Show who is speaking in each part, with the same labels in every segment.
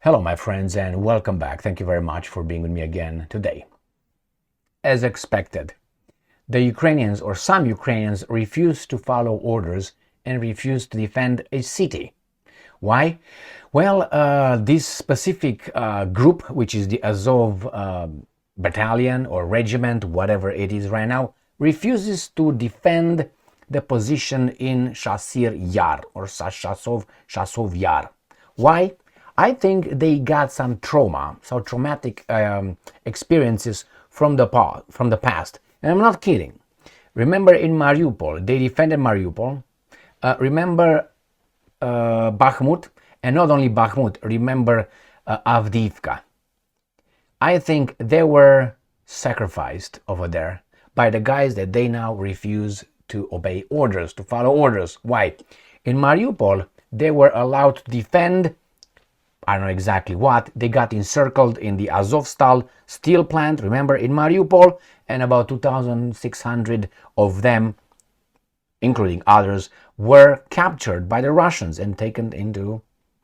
Speaker 1: Hello, my friends, and welcome back. Thank you very much for being with me again today. As expected, the Ukrainians or some Ukrainians refused to follow orders and refused to defend a city. Why? Well, this specific group, which is the Azov battalion or regiment, whatever it is right now, refuses to defend the position in Chasov Yar or Chasov Yar. Why? I think they got some traumatic experiences from the past. And I'm not kidding. Remember in Mariupol, they defended Mariupol. Remember Bakhmut, and not only Bakhmut, remember Avdiivka. I think they were sacrificed over there by the guys that they now refuse to obey orders, to follow orders. Why? In Mariupol, they were allowed to defend, I don't know exactly what. They got encircled in the Azovstal steel plant, remember, in Mariupol, and about 2,600 of them, including others, were captured by the Russians and taken into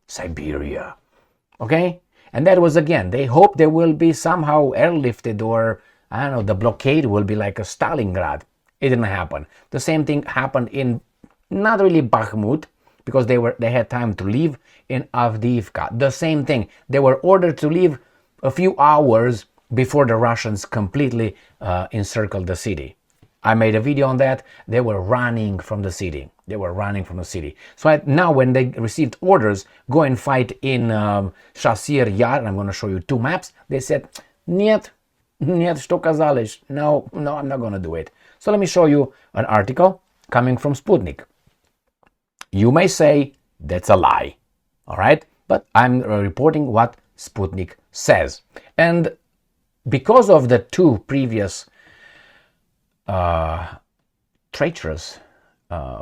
Speaker 1: Siberia. Okay? And that was, again, they hope they will be somehow airlifted, or, I don't know, the blockade will be like a Stalingrad. It didn't happen. The same thing happened in, not really Bakhmut, because they had time to leave, in Avdiivka. The same thing. They were ordered to leave a few hours before the Russians completely encircled the city. I made a video on that. They were running from the city. So now when they received orders, go and fight in Chasov Yar, and I'm going to show you two maps, they said, Нет, что казалось? No, I'm not going to do it. So let me show you an article coming from Sputnik. You may say that's a lie, all right? But I'm reporting what Sputnik says. And because of the two previous treacherous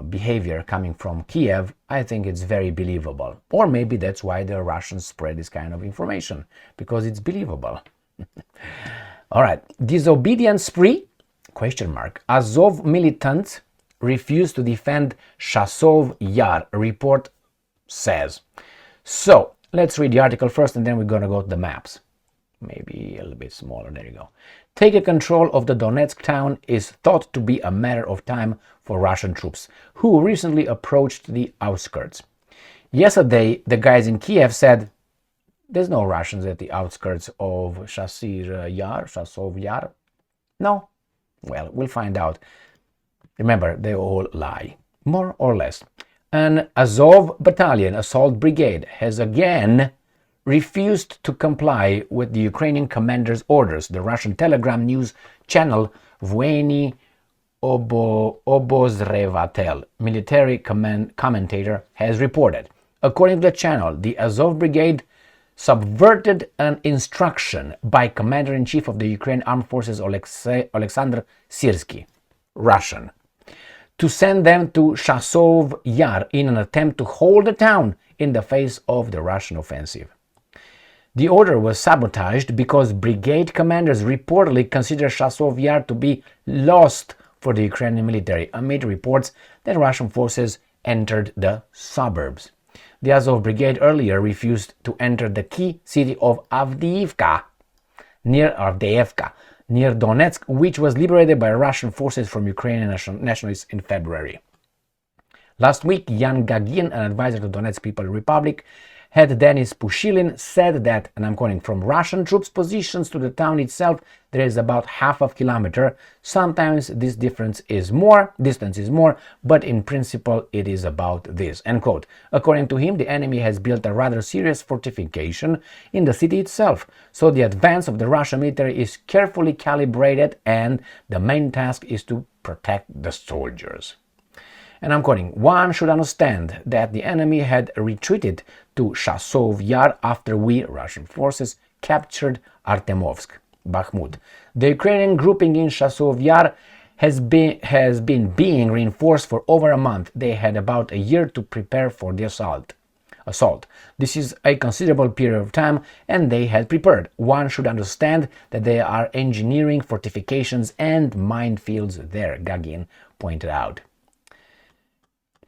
Speaker 1: behavior coming from Kiev, I think it's very believable. Or maybe that's why the Russians spread this kind of information, because it's believable. All right, disobedience spree? Question mark. Azov militants refused to defend Chasov Yar, report says. So, let's read the article first, and then we're going to go to the maps. Maybe a little bit smaller, there you go. Taking control of the Donetsk town is thought to be a matter of time for Russian troops, who recently approached the outskirts. Yesterday, the guys in Kiev said, there's no Russians at the outskirts of Chasov Yar. No? Well, we'll find out. Remember, they all lie, more or less. An Azov battalion assault brigade has again refused to comply with the Ukrainian commander's orders, the Russian Telegram news channel Voyny Obozrevatel, military commentator, has reported. According to the channel, the Azov brigade subverted an instruction by Commander-in-Chief of the Ukrainian Armed Forces Alexander Syrsky, Russian, to send them to Chasov Yar in an attempt to hold the town in the face of the Russian offensive. The order was sabotaged because brigade commanders reportedly consider Chasov Yar to be lost for the Ukrainian military amid reports that Russian forces entered the suburbs. The Azov brigade earlier refused to enter the key city of Avdiivka, near Donetsk, which was liberated by Russian forces from Ukrainian nationalists in February. Last week, Yan Gagin, an advisor to Donetsk People's Republic, head Denis Pushilin, said that, and I'm quoting, from Russian troops' positions to the town itself, there is about half a kilometer. Sometimes this distance is more, but in principle it is about this, end quote. According to him, the enemy has built a rather serious fortification in the city itself, so the advance of the Russian military is carefully calibrated, and the main task is to protect the soldiers. And I'm quoting, one should understand that the enemy had retreated to Chasov Yar after we, Russian forces, captured Artemovsk, Bakhmut. The Ukrainian grouping in Chasov Yar has been being reinforced for over a month. They had about a year to prepare for the assault. This is a considerable period of time, and they had prepared. One should understand that there are engineering, fortifications, and minefields there, Gagin pointed out.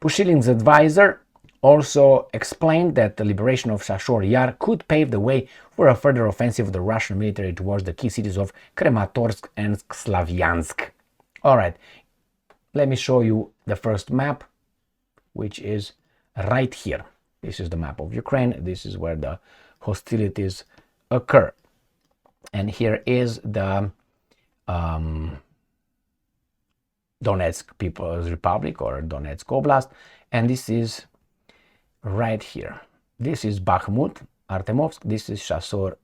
Speaker 1: Pushilin's advisor also explained that the liberation of Chasov Yar could pave the way for a further offensive of the Russian military towards the key cities of Kramatorsk and Slavyansk. All right, let me show you the first map, which is right here. This is the map of Ukraine. This is where the hostilities occur. And here is the Donetsk People's Republic, or Donetsk Oblast. And this is right here. This is Bakhmut, Artemovsk. This is Chasov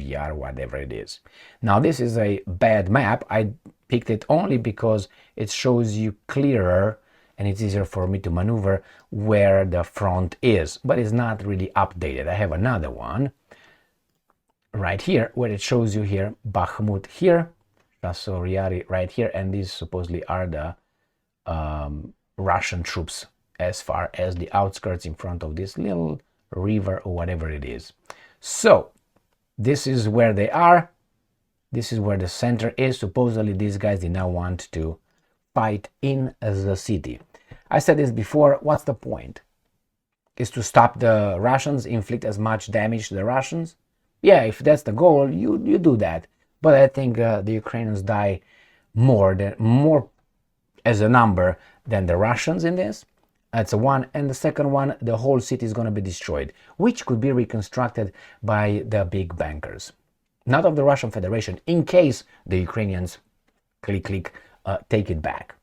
Speaker 1: Yar, whatever it is. Now, this is a bad map. I picked it only because it shows you clearer and it's easier for me to maneuver where the front is, but it's not really updated. I have another one right here where it shows you here Bakhmut here, Chasov Yar right here, and these supposedly are the Russian troops as far as the outskirts in front of this little river or whatever it is. So this is where they are. This is where the center is. Supposedly these guys did not want to fight in the city. I said this before. What's the point? Is to stop the Russians, inflict as much damage to the Russians? Yeah, if that's the goal, you do that. But I think the Ukrainians die more as a number than the Russians in this. That's a one. And the second one, the whole city is going to be destroyed, which could be reconstructed by the big bankers, not of the Russian Federation, in case the Ukrainians take it back.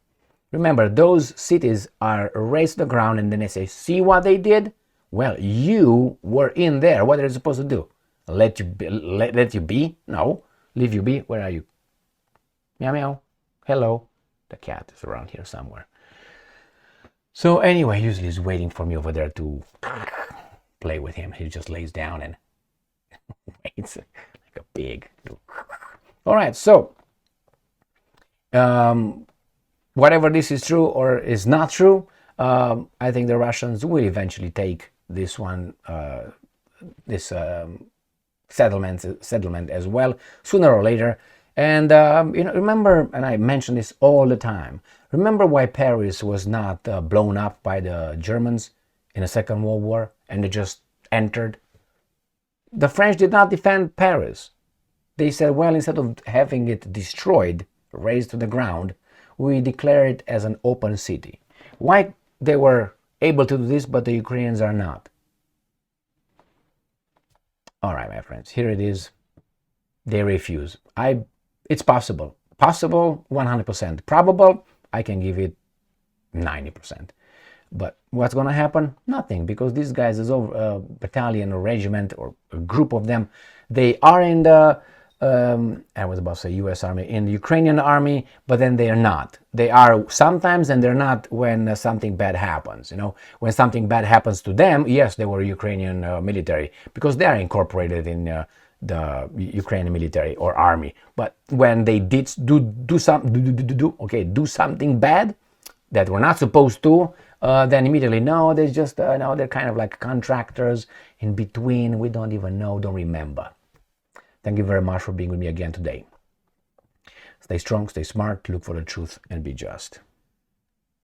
Speaker 1: Remember, those cities are razed to the ground, and then they say, see what they did? Well, you were in there. What are they supposed to do? Let you be? No. Leave you be? Where are you? Meow meow. Hello. The cat is around here somewhere. So anyway, usually he's waiting for me over there to play with him. He just lays down and waits like a pig. All right, so whatever this is true or is not true, I think the Russians will eventually take this one, settlement as well, sooner or later. And remember, and I mention this all the time, remember why Paris was not blown up by the Germans in the Second World War and they just entered? The French did not defend Paris. They said, well, instead of having it destroyed, razed to the ground, we declare it as an open city. Why they were able to do this, but the Ukrainians are not? All right, my friends, here it is. They refuse. It's possible. Possible, 100%. Probable, I can give it 90%. But what's going to happen? Nothing, because these guys, Azov battalion or regiment or a group of them, they are in the, I was about to say U.S. Army, in the Ukrainian army, but then they are not. They are sometimes and they're not when something bad happens. When something bad happens to them, yes, they were Ukrainian military, because they are incorporated in the Ukrainian military or army. But when they did do something bad that we're not supposed to, then immediately, no, there's just, they're kind of like contractors in between. We don't even know, don't remember. Thank you very much for being with me again today. Stay strong, stay smart, look for the truth, and be just.